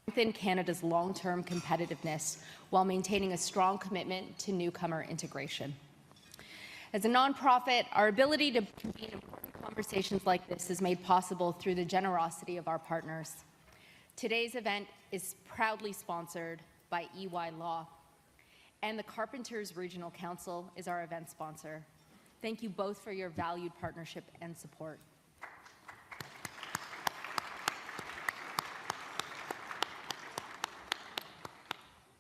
strengthen Canada's long-term competitiveness while maintaining a strong commitment to newcomer integration. As a nonprofit, our ability to convene important conversations like this is made possible through the generosity of our partners. Today's event is proudly sponsored by EY Law, and the Carpenters Regional Council is our event sponsor. Thank you both for your valued partnership and support.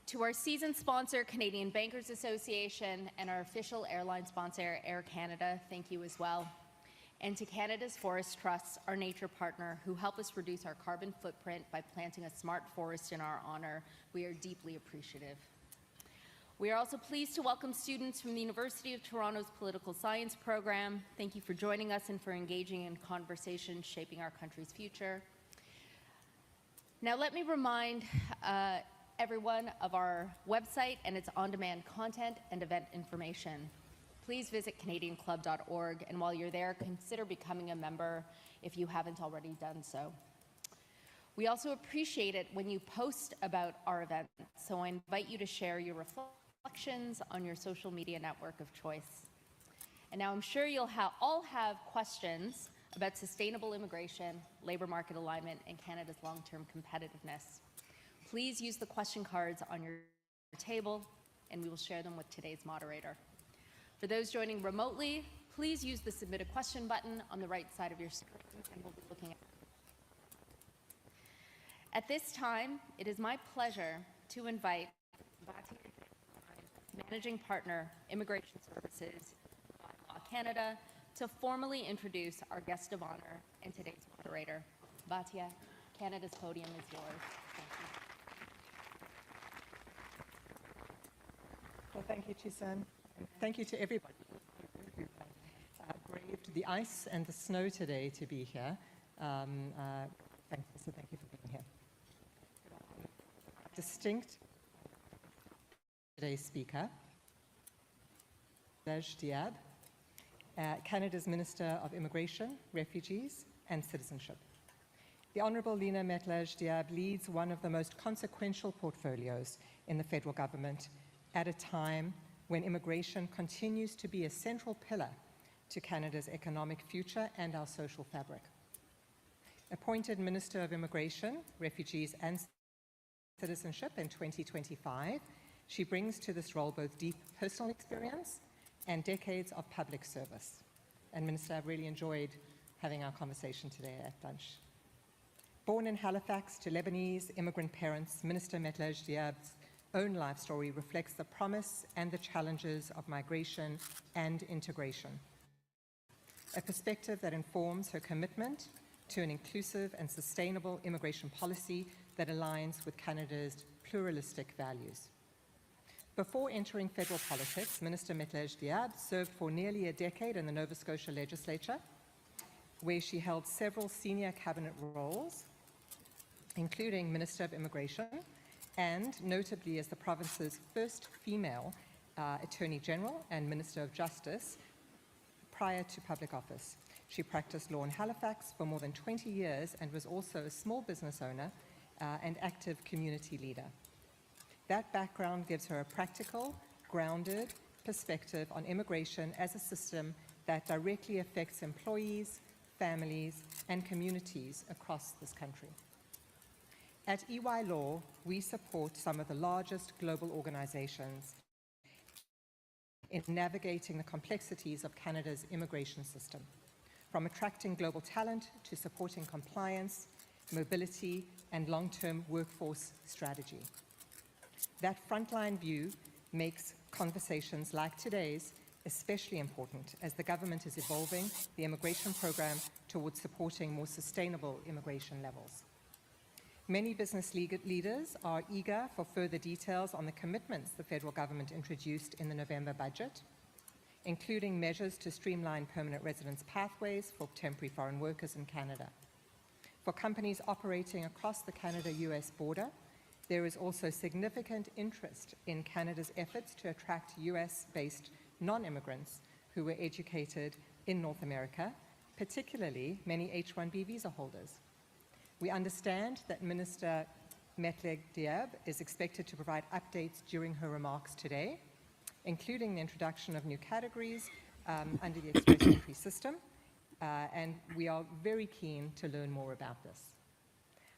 To our season sponsor, Canadian Bankers Association, and our official airline sponsor, Air Canada, thank you as well. And to Canada's Forest Trusts, our nature partner, who help us reduce our carbon footprint by planting a smart forest in our honor, we are deeply appreciative. We are also pleased to welcome students from the University of Toronto's Political Science program. Thank you for joining us and for engaging in conversations shaping our country's future. Now let me remind everyone of our website and its on-demand content and event information. Please visit canadianclub.org, and while you're there, consider becoming a member if you haven't already done so. We also appreciate it when you post about our events, so I invite you to share your reflections on your social media network of choice. And now I'm sure you'll all have questions about sustainable immigration, labour market alignment, and Canada's long-term competitiveness. Please use the question cards on your table, and we will share them with today's moderator. For those joining remotely, please use the Submit a Question button on the right side of your screen, and we'll be looking at this time, it is my pleasure to invite Managing Partner, Immigration Services, Law Canada, to formally introduce our guest of honor and today's moderator. Bhatia, Canada's podium is yours. Well, thank you, Chisan. And thank you to everybody who braved the ice and the snow today to be here. Thank you for being here. Distinct today's speaker, Metlege Diab, Canada's Minister of Immigration, Refugees and Citizenship. The Honourable Lena Metlege Diab leads one of the most consequential portfolios in the federal government at a time when immigration continues to be a central pillar to Canada's economic future and our social fabric. Appointed Minister of Immigration, Refugees and Citizenship in 2025, she brings to this role both deep personal experience and decades of public service. And Minister, I've really enjoyed having our conversation today at lunch. Born in Halifax to Lebanese immigrant parents, Minister Metlege Diab's own life story reflects the promise and the challenges of migration and integration. A perspective that informs her commitment to an inclusive and sustainable immigration policy that aligns with Canada's pluralistic values. Before entering federal politics, Minister Metlege Diab served for nearly a decade in the Nova Scotia legislature, where she held several senior cabinet roles, including Minister of Immigration, and notably as the province's first female Attorney General and Minister of Justice prior to public office. She practiced law in Halifax for more than 20 years and was also a small business owner and active community leader. That background gives her a practical, grounded perspective on immigration as a system that directly affects employees, families, and communities across this country. At EY Law, we support some of the largest global organizations in navigating the complexities of Canada's immigration system, from attracting global talent to supporting compliance, mobility, and long-term workforce strategy. That frontline view makes conversations like today's especially important as the government is evolving the immigration program towards supporting more sustainable immigration levels. Many business leaders are eager for further details on the commitments the federal government introduced in the November budget, including measures to streamline permanent residence pathways for temporary foreign workers in Canada. For companies operating across the Canada-US border, there is also significant interest in Canada's efforts to attract US-based non-immigrants who were educated in North America, particularly many H-1B visa holders. We understand that Minister Metlege Diab is expected to provide updates during her remarks today, including the introduction of new categories under the express entry system, and we are very keen to learn more about this.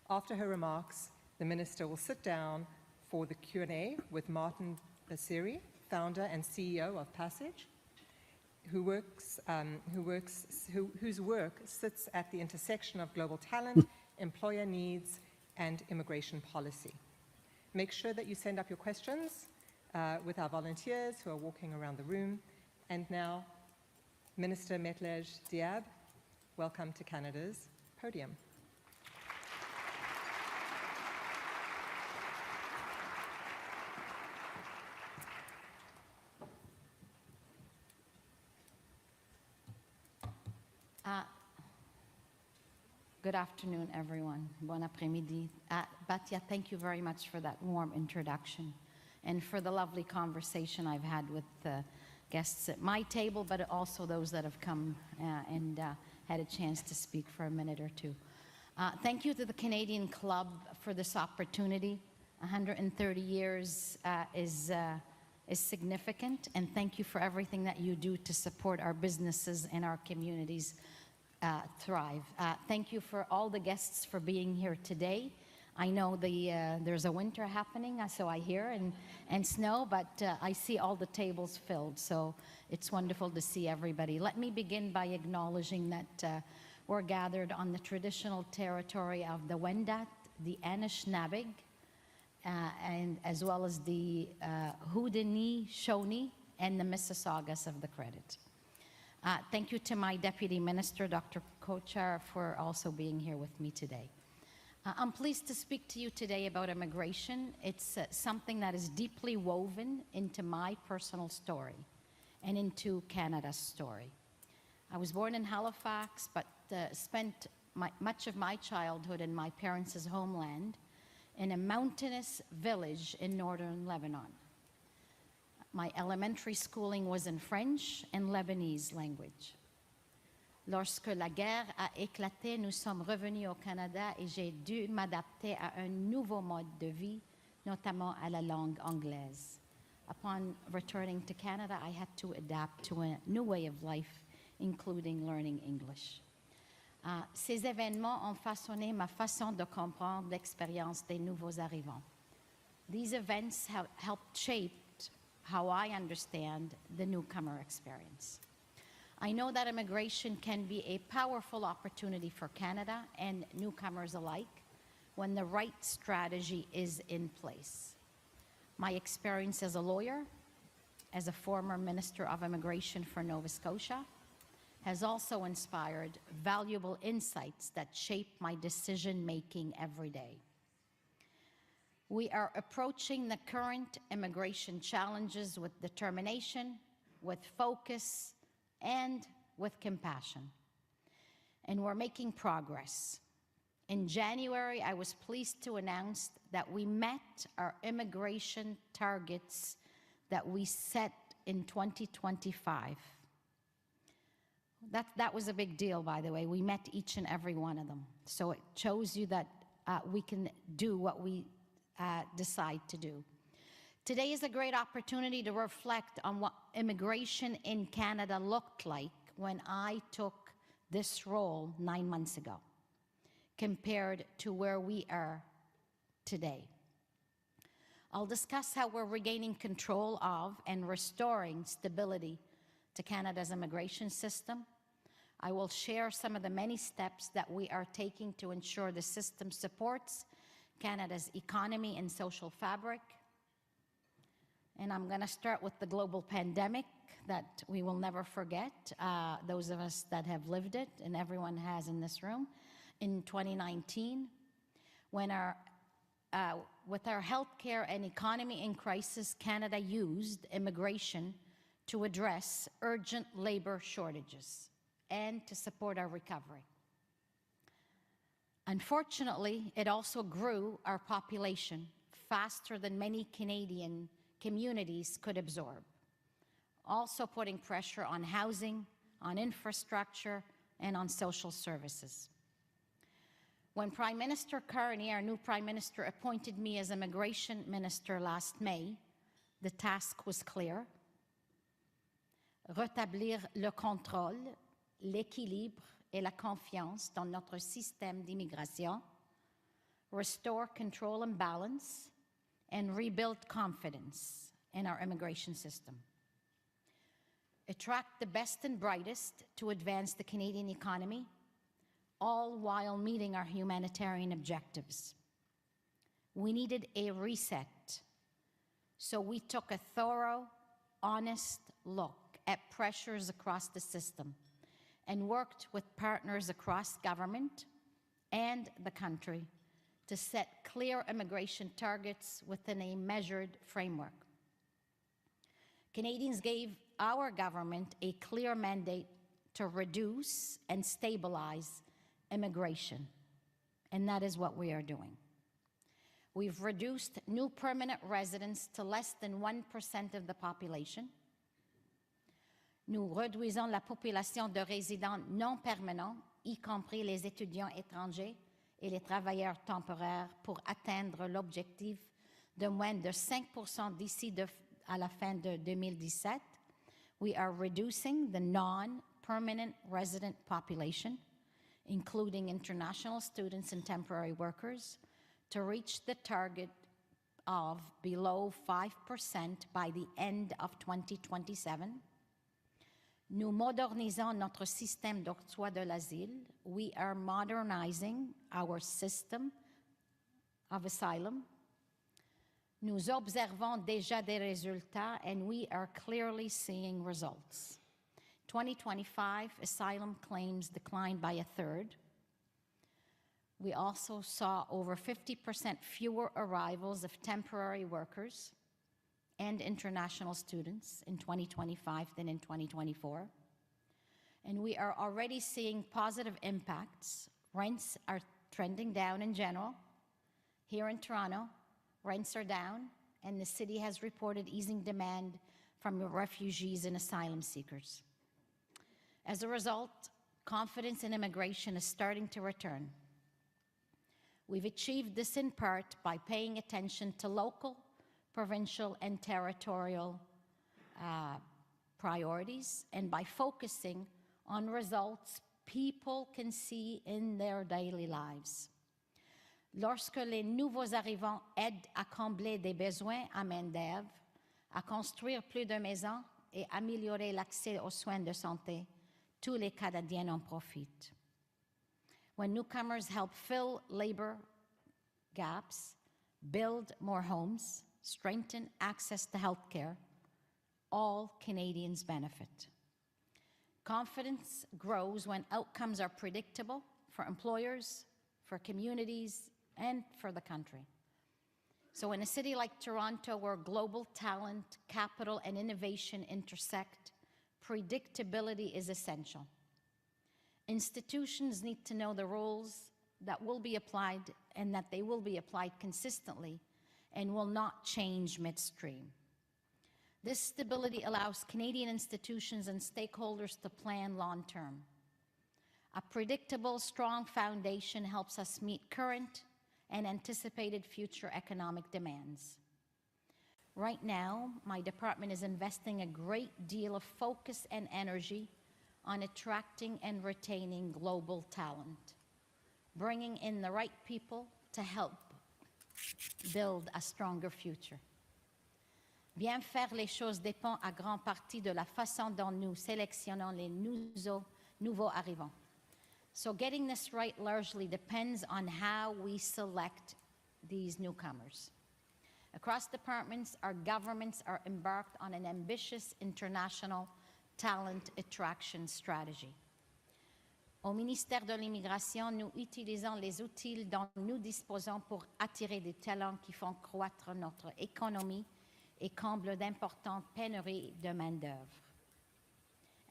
After her remarks, the Minister will sit down for the Q&A with Martin Basiri, founder and CEO of Passage, whose work sits at the intersection of global talent, employer needs, and immigration policy. Make sure that you send up your questions with our volunteers who are walking around the room. And now, Minister Metlege Diab, welcome to Canada's podium. Good afternoon, everyone. Bon après-midi. Batia, thank you very much for that warm introduction and for the lovely conversation I've had with the guests at my table, but also those that have come and had a chance to speak for a minute or two. Thank you to the Canadian Club for this opportunity. 130 years is significant, and thank you for everything that you do to support our businesses and our communities thrive. Thank you for all the guests for being here today. I know there's a winter happening, so I hear, and snow, but I see all the tables filled, so it's wonderful to see everybody. Let me begin by acknowledging that we're gathered on the traditional territory of the Wendat, the Anishinaabe, and as well as the Haudenosaunee and the Mississaugas of the Credit. Thank you to my Deputy Minister, Dr. Kochar, for also being here with me today. I'm pleased to speak to you today about immigration. It's something that is deeply woven into my personal story and into Canada's story. I was born in Halifax, but spent much of my childhood in my parents' homeland in a mountainous village in northern Lebanon. My elementary schooling was in French and Lebanese language. Lorsque la guerre a éclaté, nous sommes revenus au Canada et j'ai dû m'adapter à un nouveau mode de vie, notamment à la langue anglaise. Upon returning to Canada, I had to adapt to a new way of life, including learning English. Ces événements ont façonné ma façon de comprendre l'expérience des nouveaux arrivants. These events have helped shape how I understand the newcomer experience. I know that immigration can be a powerful opportunity for Canada and newcomers alike when the right strategy is in place. My experience as a lawyer, as a former Minister of Immigration for Nova Scotia, has also inspired valuable insights that shape my decision-making every day. We are approaching the current immigration challenges with determination, with focus, and with compassion. And we're making progress. In January, I was pleased to announce that we met our immigration targets that we set in 2025. That was a big deal, by the way. We met each and every one of them. So it shows you that we can do what we decide to do. Today is a great opportunity to reflect on what immigration in Canada looked like when I took this role 9 months ago, compared to where we are today. I'll discuss how we're regaining control of and restoring stability to Canada's immigration system. I will share some of the many steps that we are taking to ensure the system supports Canada's economy and social fabric. And I'm going to start with the global pandemic that we will never forget, those of us that have lived it, and everyone has in this room, in 2019, when with our healthcare and economy in crisis, Canada used immigration to address urgent labor shortages and to support our recovery. Unfortunately, it also grew our population faster than many Canadian communities could absorb, also putting pressure on housing, on infrastructure, and on social services. When Prime Minister Carney, our new Prime Minister, appointed me as Immigration Minister last May, the task was clear: rétablir le contrôle, l'équilibre et la confiance dans notre système d'immigration, restore control and balance, and rebuild confidence in our immigration system. Attract the best and brightest to advance the Canadian economy, all while meeting our humanitarian objectives. We needed a reset, so we took a thorough, honest look at pressures across the system and worked with partners across government and the country to set clear immigration targets within a measured framework. Canadians gave our government a clear mandate to reduce and stabilize immigration, and that is what we are doing. We've reduced new permanent residents to less than 1% of the population. Nous réduisons la population de résidents non permanents, y compris les étudiants étrangers et les travailleurs temporaires, pour atteindre l'objectif de moins de 5% d'ici à la fin de 2017. We are reducing the non-permanent resident population, including international students and temporary workers, to reach the target of below 5% by the end of 2027. Nous modernisons notre système d'octroi de l'asile. We are modernizing our system of asylum. Nous observons déjà des résultats, and we are clearly seeing results. 2025, asylum claims declined by a third. We also saw over 50% fewer arrivals of temporary workers and international students in 2025 than in 2024. And we are already seeing positive impacts. Rents are trending down in general. Here in Toronto, rents are down, and the city has reported easing demand from refugees and asylum seekers. As a result, confidence in immigration is starting to return. We've achieved this in part by paying attention to local, provincial, and territorial priorities, and by focusing on results people can see in their daily lives. Lorsque les nouveaux arrivants aident à combler des besoins en main-d'œuvre, à construire plus de maisons et améliorer l'accès aux soins de santé, tous les Canadiens en profitent. When newcomers help fill labor gaps, build more homes, strengthen access to health care, all Canadians benefit. Confidence grows when outcomes are predictable for employers, for communities, and for the country. So in a city like Toronto, where global talent, capital, and innovation intersect, predictability is essential. Institutions need to know the rules that will be applied and that they will be applied consistently and will not change midstream. This stability allows Canadian institutions and stakeholders to plan long-term. A predictable, strong foundation helps us meet current and anticipated future economic demands. Right now, my department is investing a great deal of focus and energy on attracting and retaining global talent, bringing in the right people to help build a stronger future. Bien faire les choses dépend à grande partie de la façon dont nous sélectionnons les nouveaux arrivants. So getting this right largely depends on how we select these newcomers. Across departments, our governments are embarked on an ambitious international talent attraction strategy. Au ministère de l'Immigration, nous utilisons les outils dont nous disposons pour attirer des talents qui font croître notre économie et comblent d'importantes pénuries de main-d'œuvre.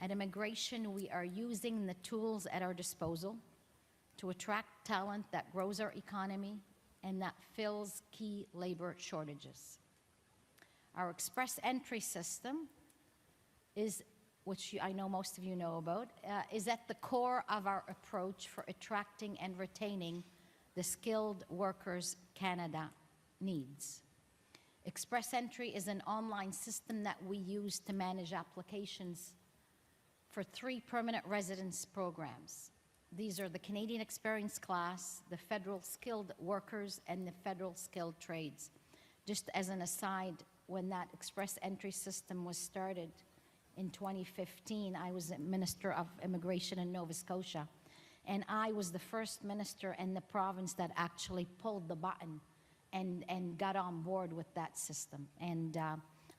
At Immigration, we are using the tools at our disposal to attract talent that grows our economy and that fills key labor shortages. Our express entry system is, which I know most of you know about, is at the core of our approach for attracting and retaining the skilled workers Canada needs. Express Entry is an online system that we use to manage applications for 3 permanent residence programs. These are the Canadian Experience Class, the Federal Skilled Workers, and the Federal Skilled Trades. Just as an aside, when that Express Entry system was started in 2015, I was Minister of Immigration in Nova Scotia, and I was the first minister in the province that actually pulled the button and got on board with that system. And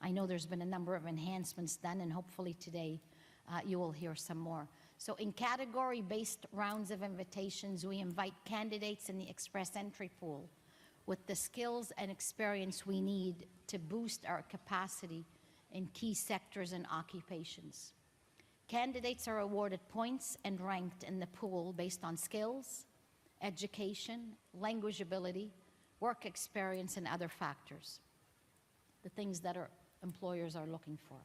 I know there's been a number of enhancements done, and hopefully today you will hear some more. So in category-based rounds of invitations, we invite candidates in the Express Entry pool with the skills and experience we need to boost our capacity in key sectors and occupations. Candidates are awarded points and ranked in the pool based on skills, education, language ability, work experience, and other factors, the things that our employers are looking for.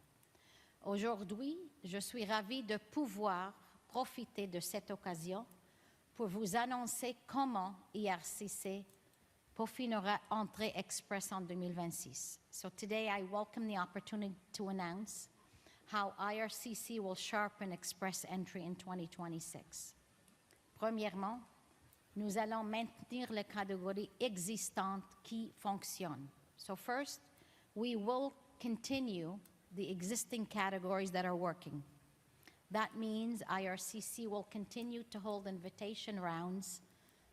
Aujourd'hui, je suis ravie de pouvoir profiter de cette occasion pour vous annoncer comment IRCC peaufinera Entrée Express en 2026. So today I welcome the opportunity to announce how IRCC will sharpen Express Entry in 2026. Premièrement, nous allons maintenir les catégories existantes qui fonctionnent. So first, we will continue the existing categories that are working. That means IRCC will continue to hold invitation rounds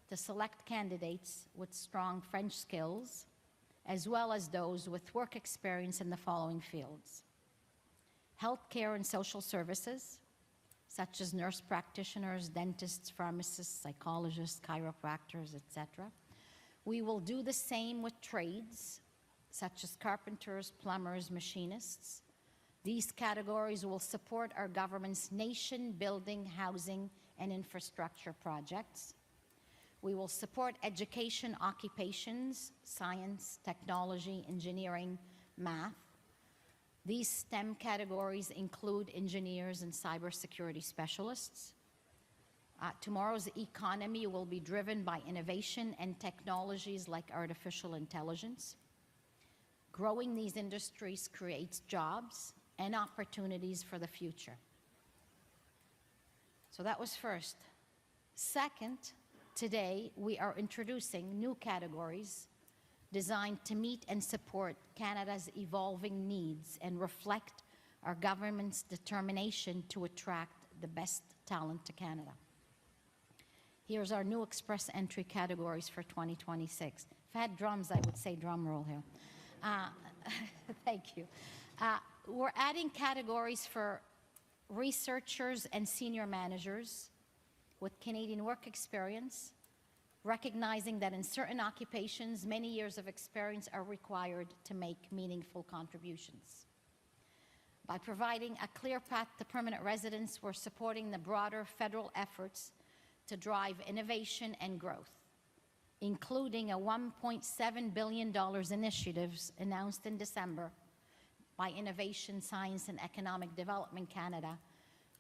to select candidates with strong French skills, as well as those with work experience in the following fields: healthcare and social services, such as nurse practitioners, dentists, pharmacists, psychologists, chiropractors, etc. We will do the same with trades, such as carpenters, plumbers, machinists. These categories will support our government's nation-building, housing, and infrastructure projects. We will support education occupations, science, technology, engineering, math. These STEM categories include engineers and cybersecurity specialists. Tomorrow's economy will be driven by innovation and technologies like artificial intelligence. Growing these industries creates jobs and opportunities for the future. So that was first. Second, today we are introducing new categories designed to meet and support Canada's evolving needs and reflect our government's determination to attract the best talent to Canada. Here's our new Express Entry categories for 2026. If I had drums, I would say drum roll here. Thank you. We're adding categories for researchers and senior managers with Canadian work experience, recognizing that in certain occupations, many years of experience are required to make meaningful contributions. By providing a clear path to permanent residence, we're supporting the broader federal efforts to drive innovation and growth, including a $1.7 billion initiatives announced in December by Innovation, Science and Economic Development Canada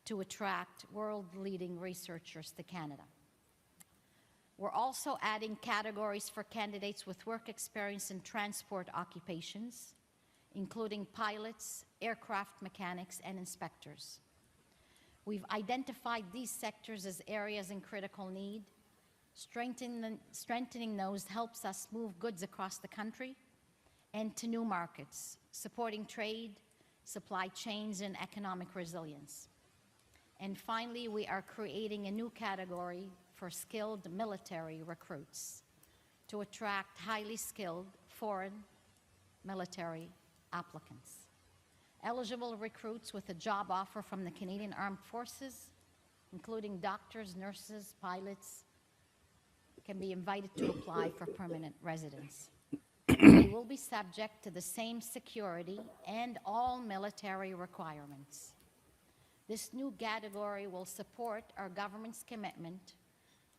to attract world-leading researchers to Canada. We're also adding categories for candidates with work experience in transport occupations, including pilots, aircraft mechanics, and inspectors. We've identified these sectors as areas in critical need. Strengthening those helps us move goods across the country and to new markets, supporting trade, supply chains, and economic resilience. And finally, we are creating a new category for skilled military recruits to attract highly skilled foreign military applicants. Eligible recruits with a job offer from the Canadian Armed Forces, including doctors, nurses, pilots, can be invited to apply for permanent residence. They will be subject to the same security and all military requirements. This new category will support our government's commitment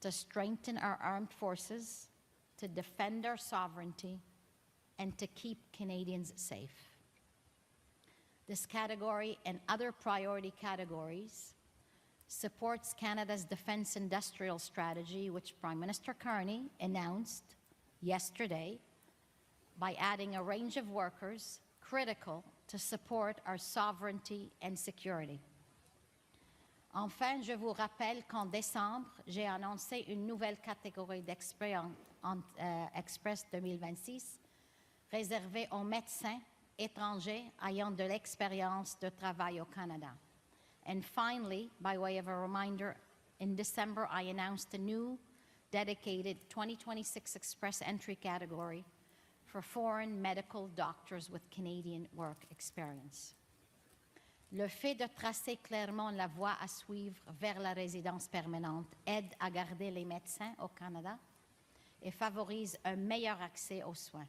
to strengthen our armed forces, to defend our sovereignty, and to keep Canadians safe. This category and other priority categories supports Canada's defense industrial strategy, which Prime Minister Carney announced yesterday, by adding a range of workers critical to support our sovereignty and security. Enfin, je vous rappelle qu'en décembre, j'ai annoncé une nouvelle catégorie d'exprès Express 2026 réservée aux médecins étrangers ayant de l'expérience de travail au Canada. And finally, by way of a reminder, in December, I announced a new dedicated 2026 Express entry category for foreign medical doctors with Canadian work experience. Le fait de tracer clairement la voie à suivre vers la résidence permanente aide à garder les médecins au Canada et favorise un meilleur accès aux soins.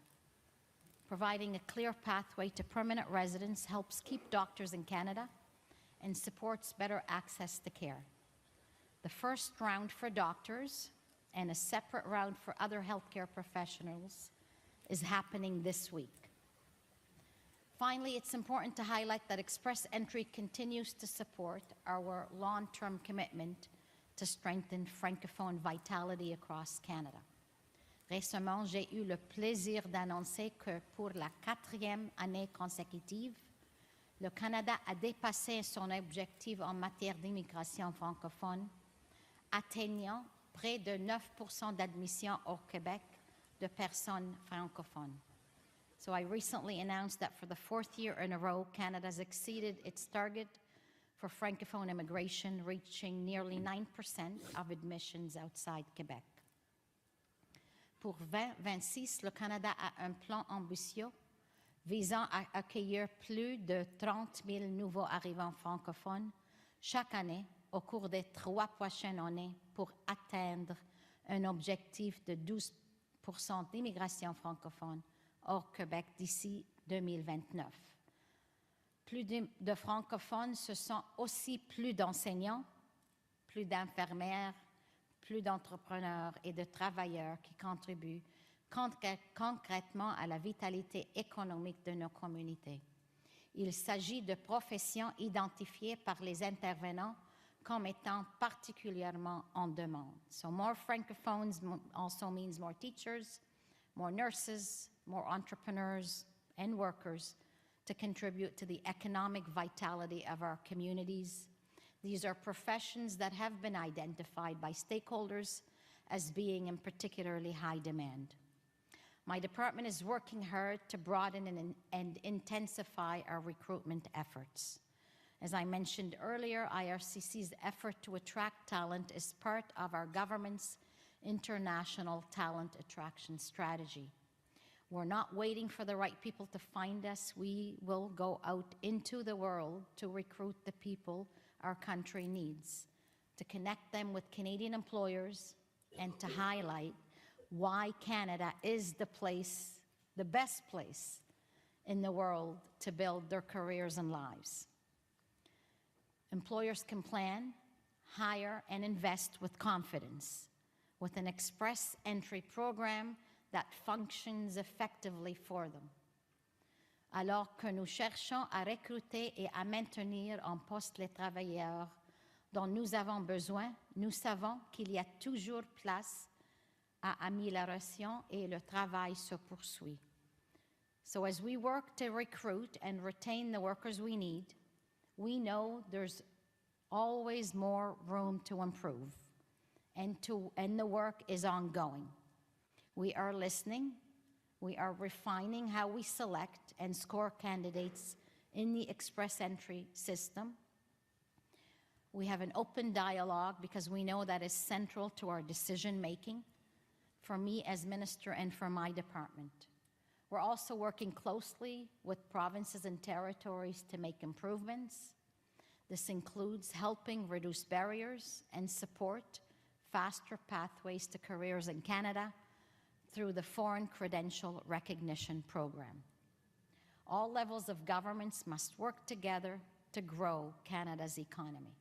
Providing a clear pathway to permanent residence helps keep doctors in Canada and supports better access to care. The first round for doctors and a separate round for other healthcare professionals is happening this week. Finally, it's important to highlight that Express Entry continues to support our long-term commitment to strengthen Francophone vitality across Canada. Récemment, j'ai eu le plaisir d'annoncer que pour la 4e année consécutive, le Canada a dépassé son objectif en matière d'immigration francophone, atteignant près de 9% d'admission au Québec de personnes francophones. So I recently announced that for the 4th year in a row, Canada has exceeded its target for Francophone immigration, reaching nearly 9% of admissions outside Quebec. Pour 2026, le Canada a un plan ambitieux visant à accueillir plus de 30 000 nouveaux arrivants francophones chaque année au cours des 3 prochaines années pour atteindre un objectif de 12% d'immigration francophone hors Québec d'ici 2029. Plus de francophones, ce sont aussi plus d'enseignants, plus d'infirmières, plus d'entrepreneurs et de travailleurs qui contribuent concrètement à la vitalité économique de nos communautés. Il s'agit de professions identifiées par les intervenants comme étant particulièrement en demande. So more francophones also means more teachers, more nurses, more entrepreneurs and workers to contribute to the economic vitality of our communities. These are professions that have been identified by stakeholders as being in particularly high demand. My department is working hard to broaden and intensify our recruitment efforts. As I mentioned earlier, IRCC's effort to attract talent is part of our government's international talent attraction strategy. We're not waiting for the right people to find us. We will go out into the world to recruit the people our country needs, to connect them with Canadian employers, and to highlight why Canada is the best place in the world to build their careers and lives. Employers can plan, hire, and invest with confidence with an express entry program that functions effectively for them. Alors que nous cherchons à recruter et à maintenir en poste les travailleurs dont nous avons besoin, nous savons qu'il y a toujours place à amélioration et le travail se poursuit. So as we work to recruit and retain the workers we need, we know there's always more room to improve, and the work is ongoing. We are listening. We are refining how we select and score candidates in the express entry system. We have an open dialogue because we know that is central to our decision making for me as minister and for my department. We're also working closely with provinces and territories to make improvements. This includes helping reduce barriers and support faster pathways to careers in Canada through the Foreign Credential Recognition Program. All levels of governments must work together to grow Canada's economy.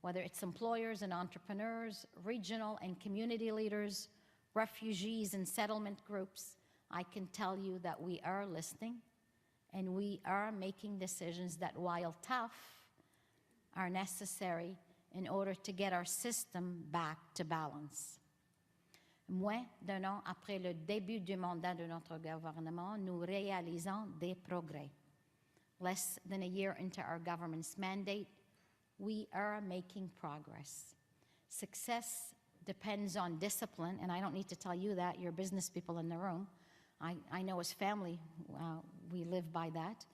Whether it's employers and entrepreneurs, regional and community leaders, refugees and settlement groups, I can tell you that we are listening and we are making decisions that, while tough, are necessary in order to get our system back to balance. Moins d'un an après le début du mandat de notre gouvernement, nous réalisons des progrès. Less than a year into our government's mandate, we are making progress. Success depends on discipline, and I don't need to tell you that, you're business people in the room. I know as family, we live by that.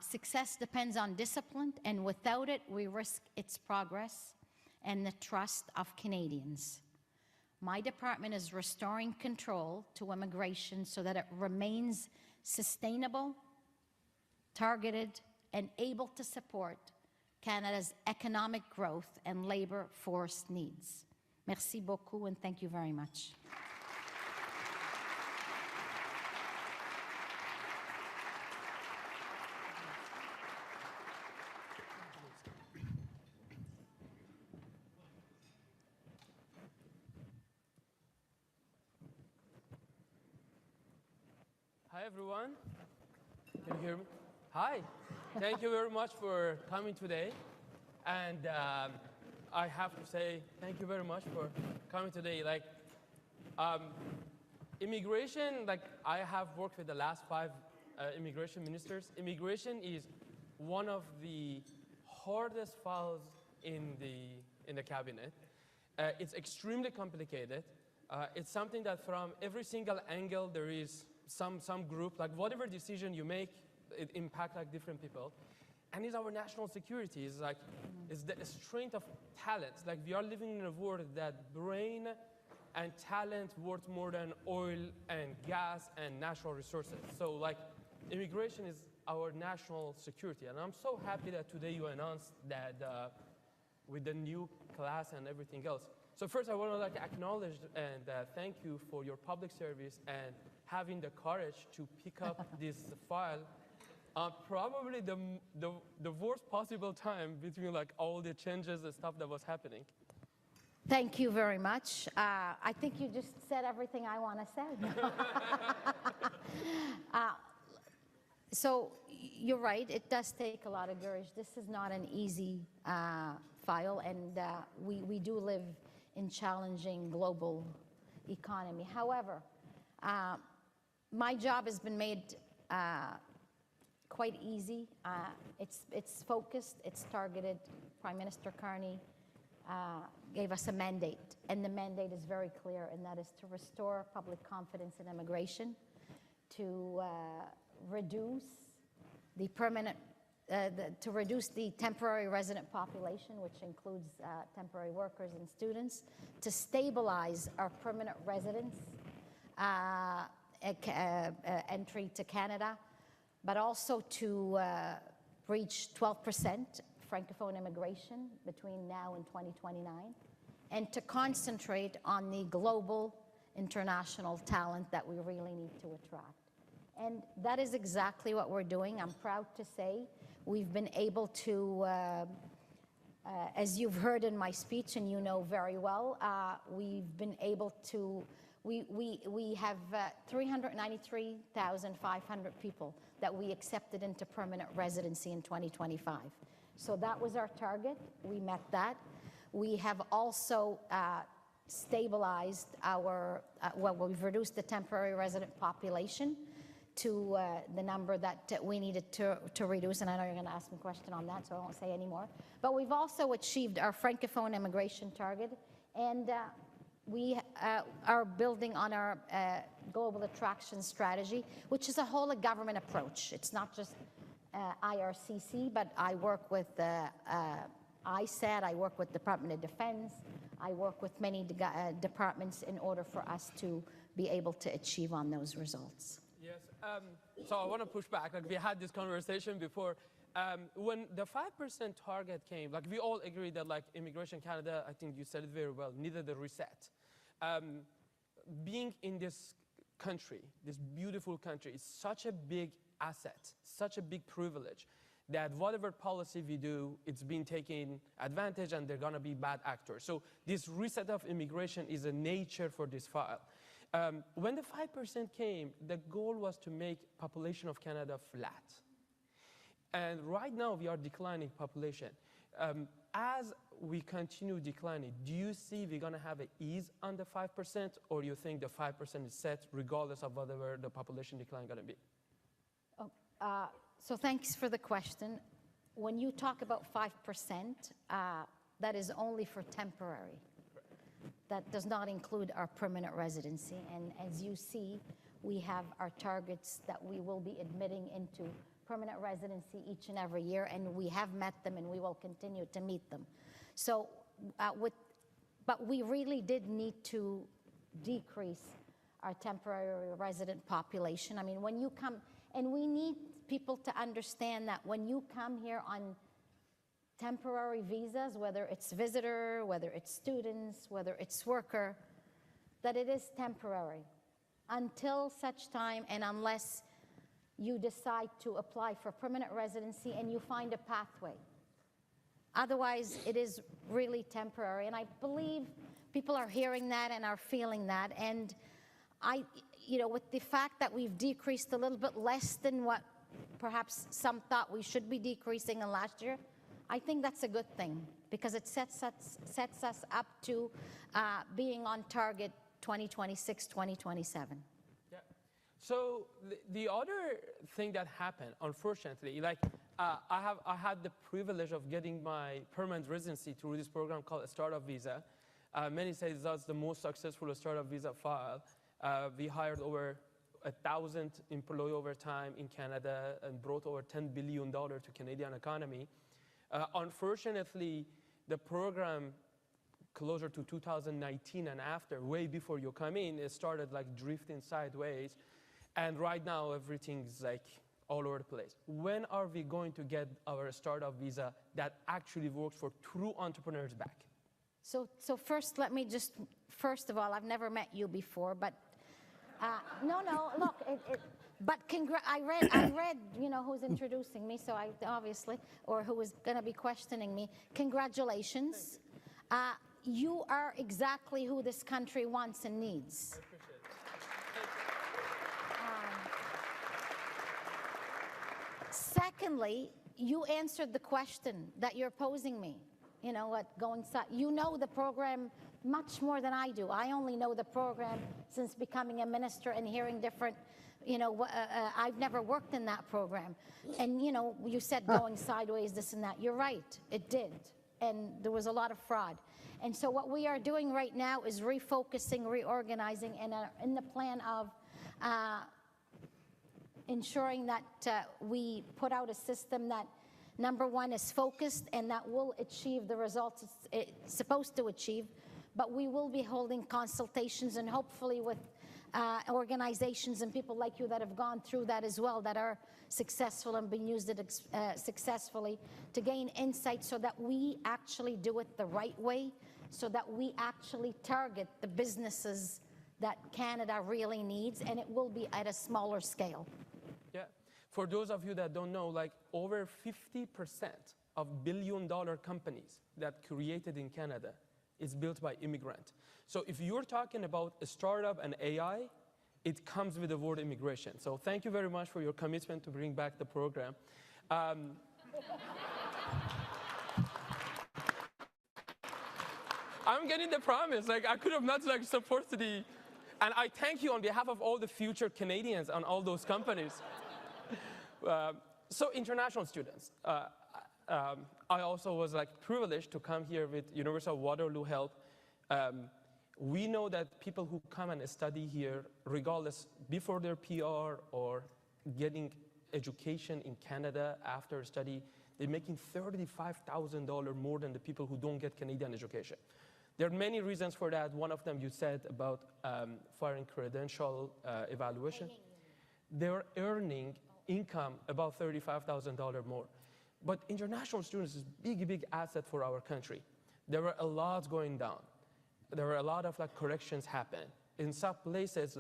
Success depends on discipline, and without it, we risk its progress and the trust of Canadians. My department is restoring control to immigration so that it remains sustainable, targeted, and able to support Canada's economic growth and labor force needs. Merci beaucoup, and thank you very much. Hi, everyone. Can you hear me? Hi. Thank you very much for coming today. And I have to say thank you very much for coming today. Immigration, I have worked with the last 5 immigration ministers. Immigration is one of the hardest files in the cabinet. It's extremely complicated. It's something that from every single angle there is some group, whatever decision you make, it impacts different people. And it's our national security. It's the strength of talents. We are living in a world that brain and talent worth more than oil and gas and natural resources. So immigration is our national security. And I'm so happy that today you announced that with the new class and everything else. So first I want to acknowledge and thank you for your public service and having the courage to pick up this file. Probably the worst possible time between all the changes and stuff that was happening. Thank you very much. I think you just said everything I want to say. So you're right, it does take a lot of courage. This is not an easy file, and we do live in challenging global economy. However, my job has been made quite easy. It's focused, it's targeted. Prime Minister Carney gave us a mandate, and the mandate is very clear, and that is to restore public confidence in immigration, to reduce the temporary resident population, which includes temporary workers and students, to stabilize our permanent residents entry to Canada, but also to reach 12% Francophone immigration between now and 2029, and to concentrate on the global international talent that we really need to attract. And that is exactly what we're doing. I'm proud to say we've been able to, as you've heard in my speech and you know very well, we've been able to, we have 393,500 people that we accepted into permanent residency in 2025. So that was our target. We met that. We have also stabilized our, we've reduced the temporary resident population to the number that we needed to reduce, and I know you're going to ask me a question on that, so I won't say any more. But we've also achieved our Francophone immigration target, and we are building on our global attraction strategy, which is a whole of government approach. It's not just IRCC, but I work with ISAD, I work with Department of Defense, I work with many departments in order for us to be able to achieve on those results. Yes, so I want to push back. We had this conversation before. When the 5% target came, we all agreed that Immigration Canada, I think you said it very well, needed a reset. Being in this country, this beautiful country, is such a big asset, such a big privilege, that whatever policy we do, it's been taken advantage and they're going to be bad actors. So this reset of immigration is a nature for this file. When the 5% came, the goal was to make population of Canada flat. And right now we are declining population. as we continue declining, do you see we're going to have an ease on the 5%, or you think the 5% is set regardless of whatever the population decline going to be? So thanks for the question. When you talk about 5%, that is only for temporary. That does not include our permanent residency. And as you see, we have our targets that we will be admitting into permanent residency each and every year, and we have met them and we will continue to meet them. So, but we really did need to decrease our temporary resident population. I mean, when you come, and we need people to understand that when you come here on temporary visas, whether it's visitor, whether it's students, whether it's worker, that it is temporary until such time and unless you decide to apply for permanent residency and you find a pathway. Otherwise, it is really temporary. And I believe people are hearing that and are feeling that. And with the fact that we've decreased a little bit less than what perhaps some thought we should be decreasing in last year, I think that's a good thing because it sets us up to being on target 2026, 2027. Yeah. So the other thing that happened, unfortunately, like I had the privilege of getting my permanent residency through this program called a startup visa. Many say that's the most successful startup visa file. We hired over 1,000 employees over time in Canada and brought over $10 billion to Canadian economy. Unfortunately, the program closer to 2019 and after, way before you come in, it started like drifting sideways. And right now, everything's like all over the place. When are we going to get our startup visa that actually works for true entrepreneurs back? So first, let me just, first of all, I've never met you before, but no, look, but I read, who's introducing me, so I obviously, or who is going to be questioning me. Congratulations. You are exactly who this country wants and needs. I appreciate it. Secondly, you answered the question that you're posing me. You know what, you know the program much more than I do. I only know the program since becoming a minister and hearing different, I've never worked in that program. And, you said going sideways, this and that. You're right, it did. And there was a lot of fraud. And so what we are doing right now is refocusing, reorganizing, and in the plan of ensuring that we put out a system that, number one, is focused and that will achieve the results it's supposed to achieve. But we will be holding consultations and hopefully with organizations and people like you that have gone through that as well, that are successful and been used it successfully, to gain insight so that we actually do it the right way, so that we actually target the businesses that Canada really needs, and it will be at a smaller scale. Yeah. For those of you that don't know, like over 50% of billion-dollar companies that created in Canada is built by immigrants. So if you're talking about a startup and AI, it comes with the word immigration. So thank you very much for your commitment to bring back the program. I'm getting the promise. Like I could have not supported the, and I thank you on behalf of all the future Canadians and all those companies. So international students. I also was privileged to come here with University of Waterloo help. We know that people who come and study here, regardless before their PR or getting education in Canada after study, they're making $35,000 more than the people who don't get Canadian education. There are many reasons for that. One of them you said about foreign credential evaluation. They're earning income about $35,000 more. But international students is a big asset for our country. There were a lot going down. There were a lot of corrections happen. In some places,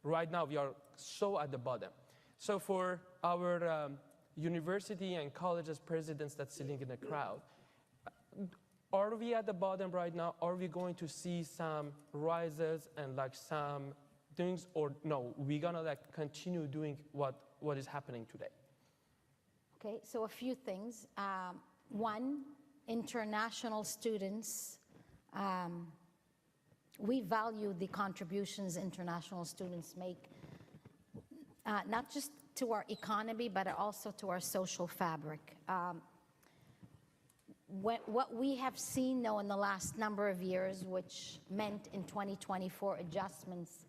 right now, we are so at the bottom. So for our university and colleges presidents that's sitting in the crowd, are we at the bottom right now? Are we going to see some rises and some things, or no, we're gonna continue doing what is happening today? Okay, so a few things. One, international students, we value the contributions international students make, not just to our economy, but also to our social fabric. What we have seen, though, in the last number of years, which meant in 2024 adjustments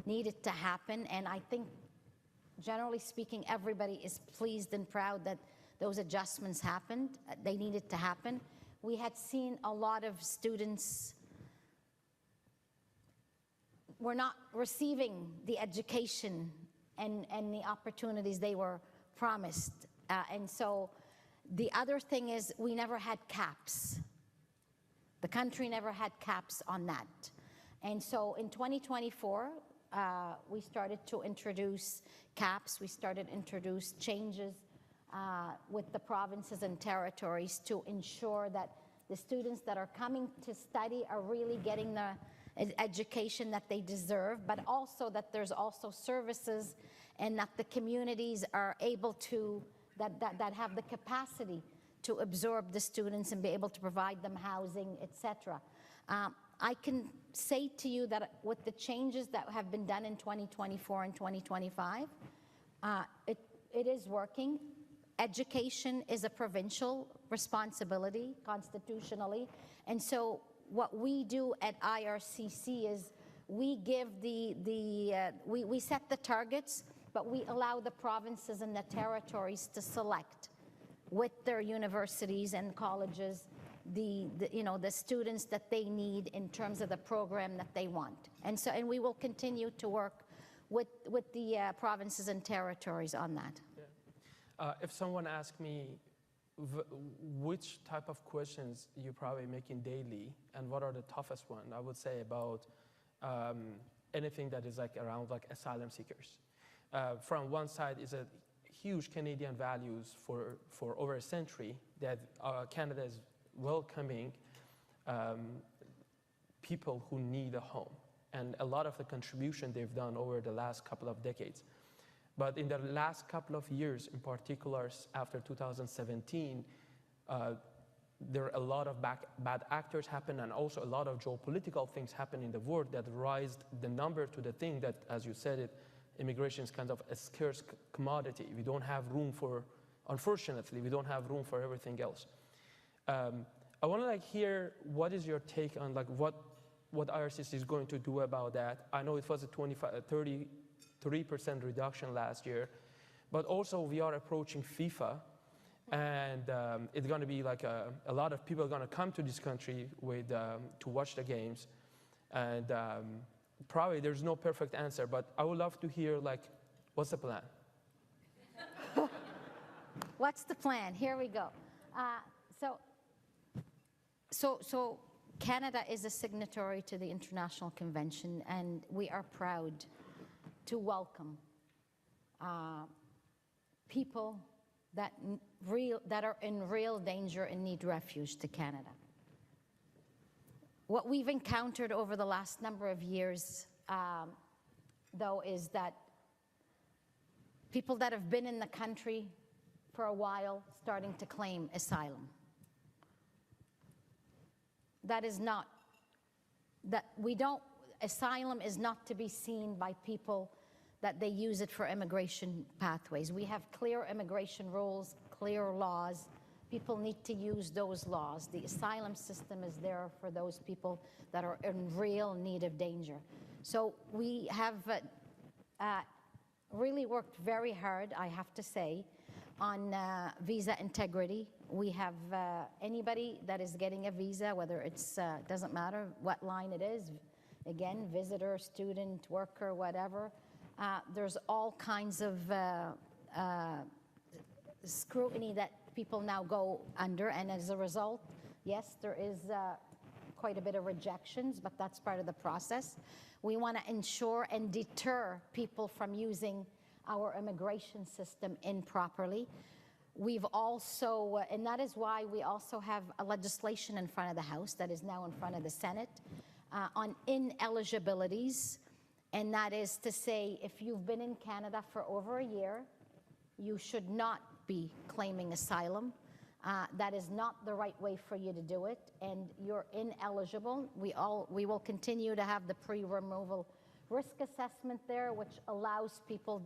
needed to happen, and I think, generally speaking, everybody is pleased and proud that those adjustments happened. They needed to happen. We had seen a lot of students were not receiving the education and the opportunities they were promised. And so the other thing is we never had caps. The country never had caps on that. And so in 2024, we started to introduce caps. We started to introduce changes with the provinces and territories to ensure that the students that are coming to study are really getting the education that they deserve, but also that there's also services and that the communities are able to, that have the capacity to absorb the students and be able to provide them housing, etc. I can say to you that with the changes that have been done in 2024 and 2025, it is working. Education is a provincial responsibility constitutionally, and so what we do at IRCC is we give we set the targets, but we allow the provinces and the territories to select with their universities and colleges the students that they need in terms of the program that they want. And so, and we will continue to work with the provinces and territories on that. Yeah. If someone asked me which type of questions you're probably making daily and what are the toughest one, I would say about anything that is like around like asylum seekers. From one side is a huge Canadian values for over a century that Canada is welcoming people who need a home, and a lot of the contribution they've done over the last couple of decades. But in the last couple of years, in particular after 2017, there are a lot of bad actors happen, and also a lot of geopolitical things happen in the world that raised the number to the thing that, as you said it, immigration is kind of a scarce commodity. We don't have room for, unfortunately, we don't have room for everything else. I want to like hear what is your take on like what IRCC is going to do about that. I know it was a 33% reduction last year, but also we are approaching FIFA, and it's going to be like a lot of people are going to come to this country with to watch the games, and probably there's no perfect answer, but I would love to hear like what's the plan. What's the plan? Here we go. So Canada is a signatory to the International Convention, and we are proud to welcome people that are in real danger and need refuge to Canada. What we've encountered over the last number of years, though, is that people that have been in the country for a while starting to claim asylum. That is not, asylum is not to be seen by people that they use it for immigration pathways. We have clear immigration rules, clear laws. People need to use those laws. The asylum system is there for those people that are in real need of danger. So we have really worked very hard, I have to say, on visa integrity. We have anybody that is getting a visa, whether it's, doesn't matter what line it is, again, visitor, student, worker, whatever, there's all kinds of scrutiny that people now go under, and as a result, yes, there is quite a bit of rejections, but that's part of the process. We want to ensure and deter people from using our immigration system improperly. We've also, and that is why we also have a legislation in front of the House that is now in front of the Senate on ineligibilities, and that is to say, if you've been in Canada for over a year, you should not be claiming asylum. that is not the right way for you to do it, and you're ineligible. We will continue to have the pre-removal risk assessment there, which allows people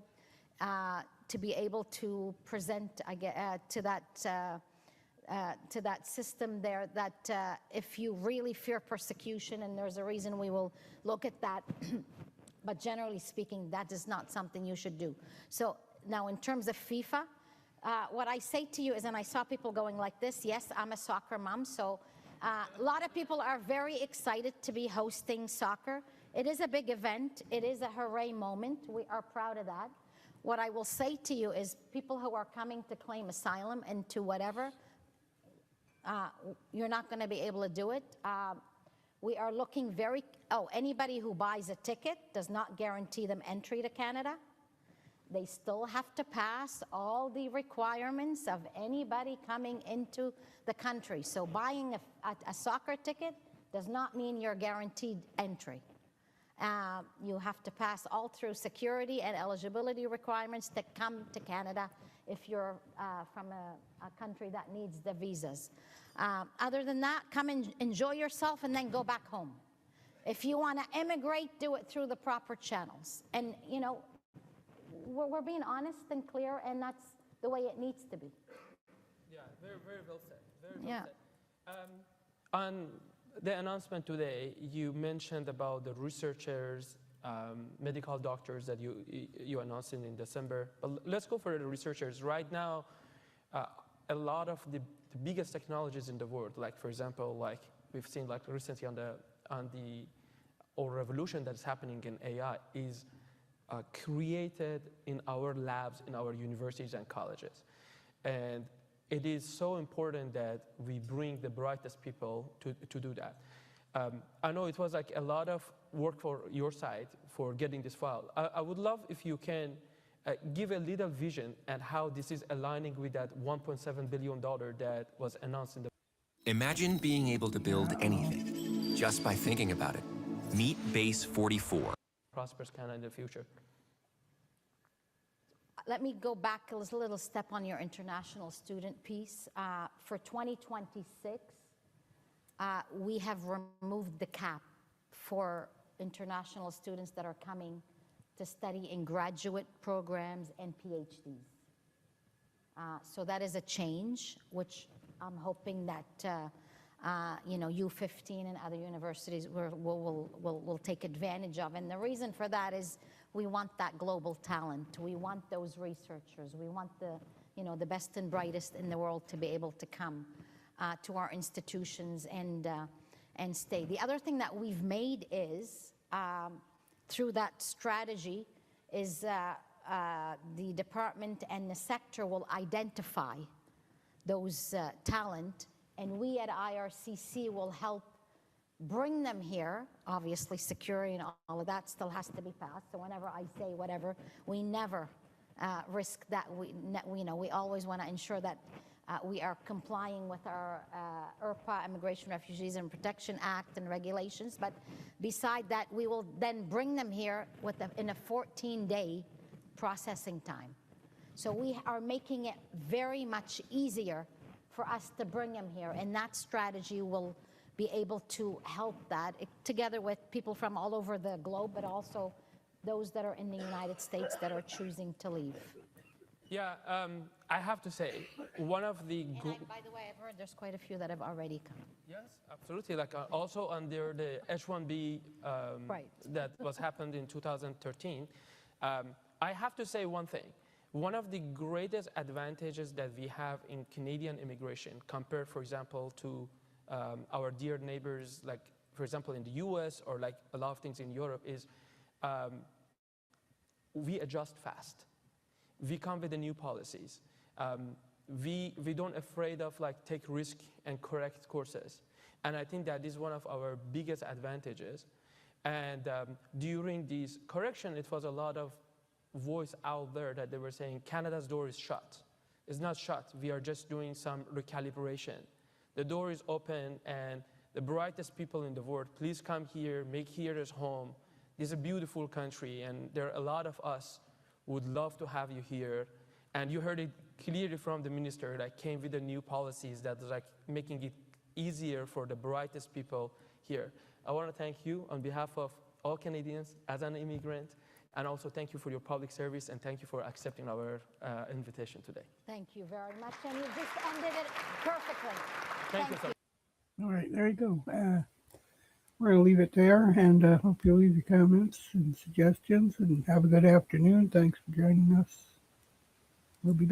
to be able to present to that system there, that if you really fear persecution, and there's a reason, we will look at that. But generally speaking, that is not something you should do. So now in terms of FIFA, what I say to you is, and I saw people going like this, yes, I'm a soccer mom, so a lot of people are very excited to be hosting soccer. It is a big event. It is a hooray moment. We are proud of that. What I will say to you is people who are coming to claim asylum and to whatever, you're not going to be able to do it. We are looking anybody who buys a ticket does not guarantee them entry to Canada. They still have to pass all the requirements of anybody coming into the country. So buying a soccer ticket does not mean you're guaranteed entry. You have to pass all through security and eligibility requirements to come to Canada if you're from a country that needs the visas. Other than that, come and enjoy yourself and then go back home. If you want to immigrate, do it through the proper channels. And, you know, we're being honest and clear, and that's the way it needs to be. Yeah, very, very well said. Very well said. On the announcement today, you mentioned about the researchers, medical doctors that you announced in December. But let's go for the researchers. Right now, a lot of the biggest technologies in the world, like for example, like we've seen like recently on the revolution that's happening in AI, is created in our labs, in our universities and colleges. And it is so important that we bring the brightest people to do that. I know it was like a lot of work for your side for getting this file. I would love if you can give a little vision and how this is aligning with that $1.7 billion that was announced in the... Imagine being able to build anything just by thinking about it. Meet Base 44. Prosperous Canada in the future. Let me go back a little step on your international student piece. For 2026, we have removed the cap for international students that are coming to study in graduate programs and PhDs. So that is a change, which I'm hoping that you know, U15 and other universities will take advantage of. And the reason for that is we want that global talent. We want those researchers. We want the best and brightest in the world to be able to come to our institutions and stay. The other thing that we've made is, through that strategy, is the department and the sector will identify those talent, and we at IRCC will help bring them here. Obviously, security and all of that still has to be passed. So whenever I say whatever, we never risk that. We always want to ensure that we are complying with our IRPA, Immigration, Refugees and Protection Act and regulations. But beside that, we will then bring them here in a 14-day processing time. So we are making it very much easier for us to bring them here, and that strategy will be able to help that, together with people from all over the globe, but also those that are in the United States that are choosing to leave. Yeah, I have to say, one of the... by the way, I've heard there's quite a few that have already come. Yes, absolutely. Like also under the H-1B Right. that was happened in 2013, I have to say one thing. One of the greatest advantages that we have in Canadian immigration compared, for example, to our dear neighbors, like, for example, in the US or like a lot of things in Europe, is we adjust fast. We come with the new policies. We don't afraid of like take risk and correct courses. And I think that is one of our biggest advantages. And during this correction, it was a lot of voice out there that they were saying Canada's door is shut. It's not shut. We are just doing some recalibration. The door is open, and the brightest people in the world, please come here, make here as home. This is a beautiful country, and there are a lot of us who would love to have you here. And you heard it clearly from the minister that came with the new policies that is like making it easier for the brightest people here. I want to thank you on behalf of all Canadians as an immigrant, and also thank you for your public service, and thank you for accepting our invitation today. Thank you very much, and you just ended it perfectly. Thank you so much. All right, there you go. We're going to leave it there, and hope you'll leave your comments and suggestions, and have a good afternoon. Thanks for joining us. We'll be back.